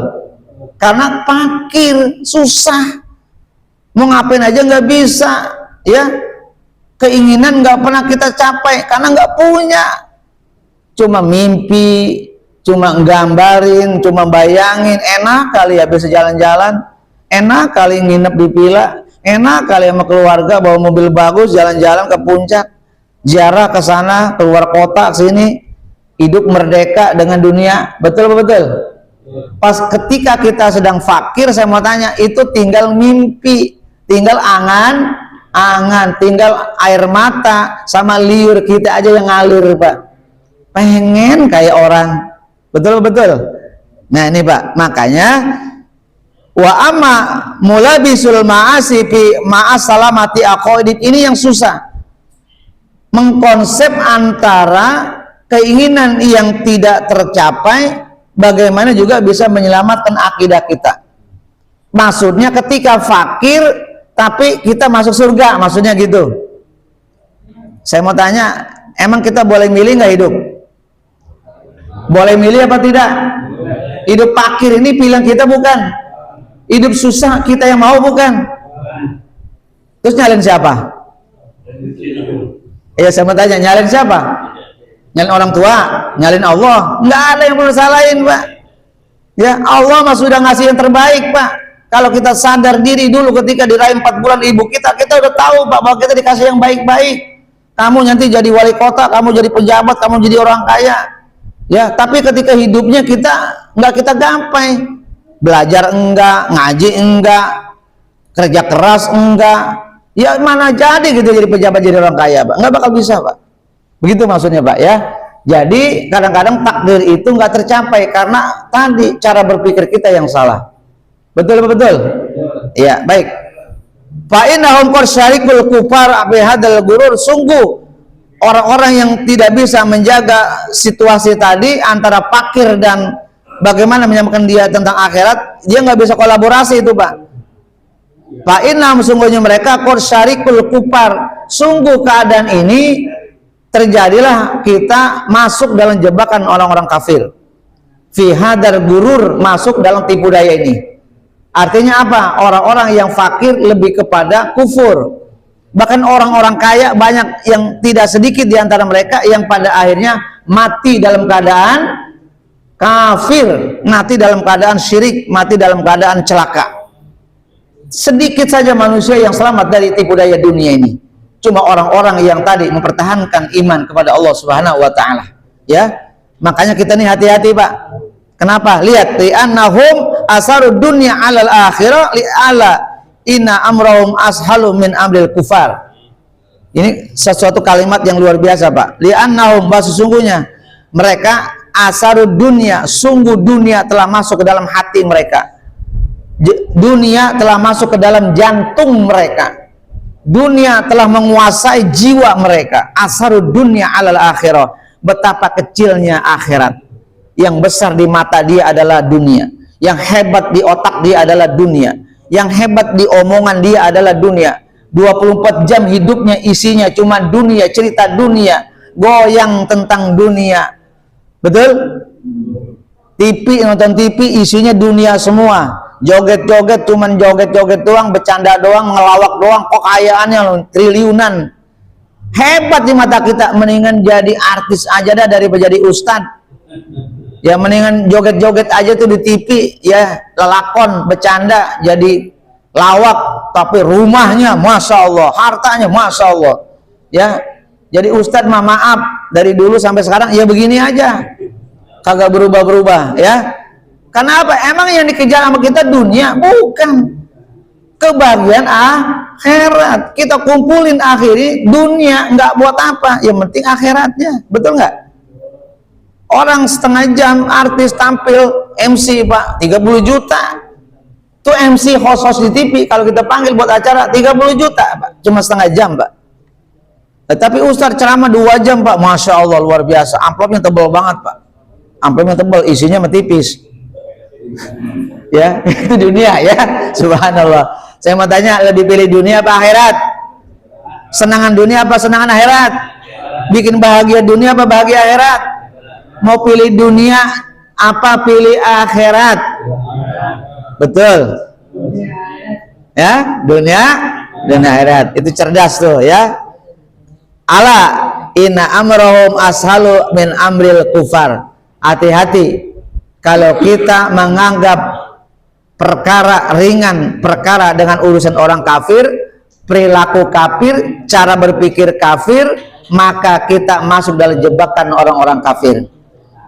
Karena fakir, susah, mau ngapain aja nggak bisa, ya, keinginan nggak pernah kita capai karena nggak punya, cuma mimpi, cuma gambarin, cuma bayangin, enak kali ya bisa jalan-jalan, enak kali nginep di villa, enak kali sama keluarga bawa mobil bagus jalan-jalan ke puncak, ziarah ke sana, keluar kota sini, hidup merdeka dengan dunia. Betul apa betul? Pas ketika kita sedang fakir, saya mau tanya, itu tinggal mimpi, tinggal angan-angan, tinggal air mata sama liur kita aja yang ngalir Pak. Pengen kayak orang. Betul betul. Nah ini Pak, makanya wa amma mulabisul ma'asi fi ma'as salamati aqaidid, ini yang susah. Mengkonsep antara keinginan yang tidak tercapai bagaimana juga bisa menyelamatkan akidah kita. Maksudnya ketika fakir tapi kita masuk surga, maksudnya gitu. Saya mau tanya, emang kita boleh milih nggak hidup? Boleh milih apa tidak? Hidup fakir ini pilihan kita bukan? Hidup susah kita yang mau bukan? Terus nyalin siapa? Ya saya mau tanya, nyalin siapa? Nyalin orang tua? Nyalin Allah? Nggak ada yang perlu salahin, Pak. Ya Allah mah sudah ngasih yang terbaik, Pak. Kalau kita sadar diri dulu ketika di rahim 4 bulan ibu kita udah tahu, Pak, bahwa kita dikasih yang baik-baik. Kamu nanti jadi wali kota, kamu jadi pejabat, kamu jadi orang kaya. Ya, tapi ketika hidupnya nggak kita gapai. Belajar enggak, ngaji enggak, kerja keras enggak. Ya mana jadi gitu jadi pejabat, jadi orang kaya, Pak. Nggak bakal bisa, Pak. Begitu maksudnya, Pak, ya. Jadi kadang-kadang takdir itu nggak tercapai karena tadi cara berpikir kita yang salah. Betul betul. Ya, baik. Fa innahum qad syarikul kufar bi hadzal gurur. Sungguh orang-orang yang tidak bisa menjaga situasi tadi antara fakir dan bagaimana menyampaikan dia tentang akhirat, dia nggak bisa kolaborasi itu, Pak. Fa innahum, sungguhnya mereka qad syarikul kufar. Sungguh keadaan ini terjadilah kita masuk dalam jebakan orang-orang kafir. Fi hadzal gurur, masuk dalam tipu daya ini. Artinya apa? Orang-orang yang fakir lebih kepada kufur. Bahkan orang-orang kaya banyak yang tidak sedikit di antara mereka yang pada akhirnya mati dalam keadaan kafir, mati dalam keadaan syirik, mati dalam keadaan celaka. Sedikit saja manusia yang selamat dari tipu daya dunia ini. Cuma orang-orang yang tadi mempertahankan iman kepada Allah Subhanahu wa taala. Ya. Makanya kita nih hati-hati, Pak. Kenapa? Lihat, li'annahum asarud dunya 'alal akhirah li'ala inna amrahum ashalu min amril kufar. Ini sesuatu kalimat yang luar biasa, Pak. Li'annahum, sesungguhnya mereka asarud dunya, sungguh dunia telah masuk ke dalam hati mereka. Dunia telah masuk ke dalam jantung mereka. Dunia telah menguasai jiwa mereka. Asarud dunya 'alal akhirah. Betapa kecilnya akhirat. Yang besar di mata dia adalah dunia. Yang hebat di otak dia adalah dunia. Yang hebat di omongan dia adalah dunia. 24 jam hidupnya isinya cuma dunia, cerita dunia, goyang tentang dunia. Betul? TV, nonton TV isinya dunia semua. Joget-joget cuman joget-joget doang, bercanda doang, ngelawak doang, kekayaannya triliunan. Hebat di mata kita, mendingan jadi artis aja dah daripada jadi ustadz. Ya mendingan joget-joget aja tuh di TV, ya lelakon, bercanda, jadi lawak, tapi rumahnya Masya Allah, hartanya Masya Allah. Ya, jadi ustadz mah maaf, dari dulu sampai sekarang ya begini aja, kagak berubah-berubah, ya. Karena apa? Emang yang dikejar sama kita dunia? Bukan. Kebahagiaan akhirat. Kita kumpulin akhiri dunia, nggak buat apa, yang penting akhiratnya, betul nggak? Orang setengah jam artis tampil MC, Pak, 30 juta. Tuh MC host di TV kalau kita panggil buat acara 30 juta, Pak. Cuma setengah jam, Pak. Tapi Ustaz ceramah 2 jam, Pak. Masya Allah, luar biasa. Amplopnya tebal banget, Pak. Amplopnya tebal, isinya tipis. Ya, itu dunia, ya. Subhanallah. Saya mau tanya, lebih pilih dunia apa akhirat? Senangan dunia apa senangan akhirat? Bikin bahagia dunia apa bahagia akhirat? Mau pilih dunia apa pilih akhirat? Betul. Ya, dunia dan akhirat. Itu cerdas tuh, ya. Ala inna amrahum ashalu min amril kufar. Hati-hati kalau kita menganggap perkara ringan, perkara dengan urusan orang kafir, perilaku kafir, cara berpikir kafir, maka kita masuk dalam jebakan orang-orang kafir.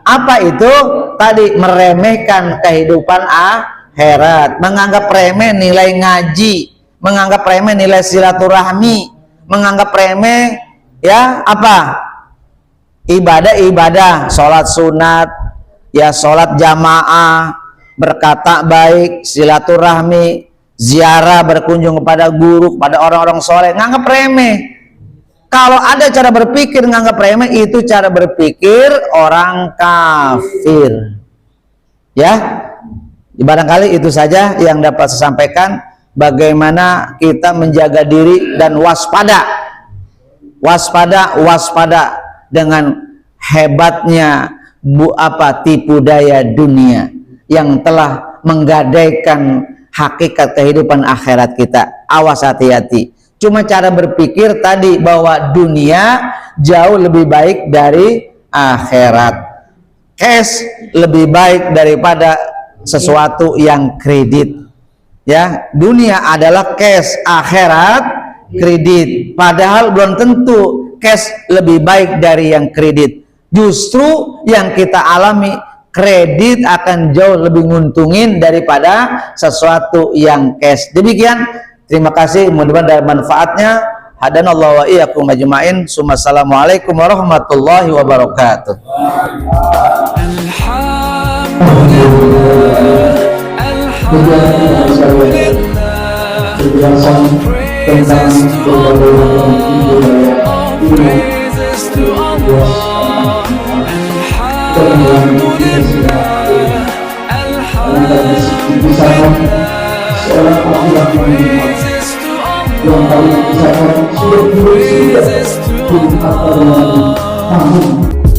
Apa itu? Tadi meremehkan kehidupan akhirat, menganggap remeh nilai ngaji, menganggap remeh nilai silaturahmi, menganggap remeh ya apa? Ibadah-ibadah, sholat sunat, ya sholat jamaah, berkata baik, silaturahmi, ziarah, berkunjung kepada guru, kepada orang-orang soleh, nganggap remeh. Kalau ada cara berpikir nganggap remeh, itu cara berpikir orang kafir. Ya, barangkali itu saja yang dapat saya sampaikan. Bagaimana kita menjaga diri dan waspada dengan hebatnya tipu daya dunia yang telah menggadaikan hakikat kehidupan akhirat kita. Awas, hati-hati. Cuma cara berpikir tadi bahwa dunia jauh lebih baik dari akhirat. Cash lebih baik daripada sesuatu yang kredit. Ya, dunia adalah cash, akhirat kredit. Padahal belum tentu cash lebih baik dari yang kredit. Justru yang kita alami, kredit akan jauh lebih nguntungin daripada sesuatu yang cash. Demikian, terima kasih, mudah-mudahan ada manfaatnya. Hadanallahu wa iyyakum ajmain. Assalamualaikum warahmatullahi wabarakatuh. Penjelasan tentang seorang laki-laki yang paling besar sudah berusia 24 tahun.